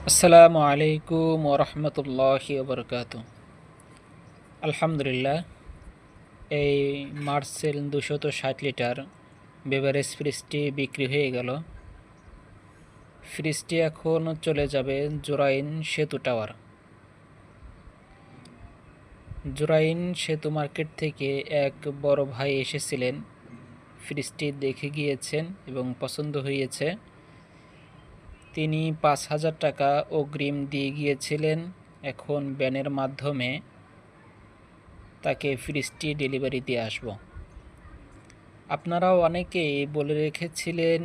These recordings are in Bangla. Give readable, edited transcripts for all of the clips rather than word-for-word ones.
আসসালামু আলাইকুম ওরহমতুল্লাহি ওবরকাতু। আলহামদুলিল্লাহ, এই মার্সেল 260 লিটার বেভারেজ ফ্রিজটি বিক্রি হয়ে গেল। ফ্রিজটি এখন চলে যাবে জোরাইন সেতু টাওয়ার। জোরাইন সেতু মার্কেট থেকে এক বড় ভাই এসেছিলেন, ফ্রিজটি দেখে গিয়েছেন এবং পছন্দ হয়েছে। তিনি 5,000 টাকা অগ্রিম দিয়ে গিয়েছিলেন। এখন ব্যানের মাধ্যমে তাকে ফ্রিজটি ডেলিভারি দিয়ে আসব। আপনারাও অনেকেই বলে রেখেছিলেন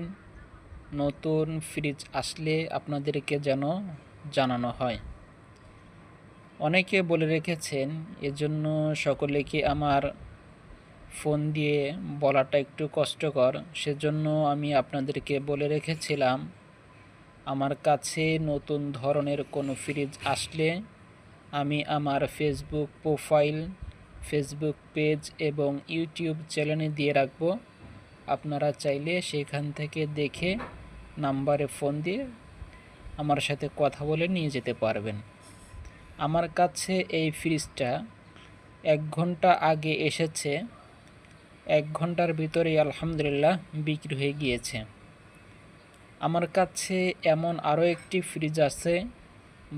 নতুন ফ্রিজ আসলে আপনাদেরকে যেন জানানো হয়। অনেকে বলে রেখেছেন, এজন্য সকলেকে আমার ফোন দিয়ে বলাটা একটু কষ্টকর। সেজন্য আমি আপনাদেরকে বলে রেখেছিলাম, আমার কাছে নতুন ধরনের কোনো ফ্রিজ আসলে আমি আমার ফেসবুক প্রোফাইল, ফেসবুক পেজ এবং ইউটিউব চ্যানেলে দিয়ে রাখব। আপনারা চাইলে সেখান থেকে দেখে নাম্বারে ফোন দিয়ে আমার সাথে কথা বলে নিয়ে যেতে পারবেন। আমার কাছে এই ফ্রিজটা 1 ঘন্টা আগে এসেছে। 1 ঘন্টার ভিতরেই আলহামদুলিল্লাহ বিক্রি হয়ে গিয়েছে। আমার কাছে এমন আরও একটি ফ্রিজ আছে,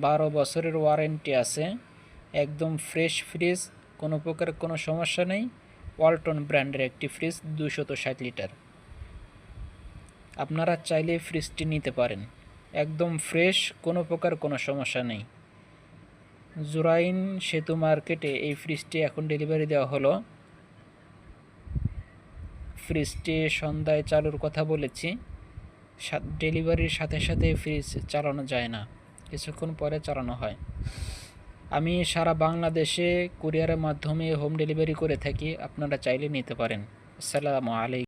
12 বছরের ওয়ারেন্টি আছে, একদম ফ্রেশ ফ্রিজ, কোনো প্রকার কোনো সমস্যা নেই। ওয়ালটন ব্র্যান্ডের একটি ফ্রিজ 260 লিটার। আপনারা চাইলে ফ্রিজটি নিতে পারেন, একদম ফ্রেশ, কোনো প্রকার কোনো সমস্যা নেই। জোরাইন সেতু মার্কেটে এই ফ্রিজটি এখন ডেলিভারি দেওয়া হলো। ফ্রিজটি সন্ধ্যায় চালুর কথা বলেছি। ডেলিভারির সাথে সাথে ফ্রিজ চালানো যায় না, কিছুক্ষণ পরে চালানো হয়। আমি সারা বাংলাদেশে কুরিয়ারের মাধ্যমে হোম ডেলিভারি করে থাকি, আপনারা চাইলে নিতে পারেন। আসসালামু আলাইকুম।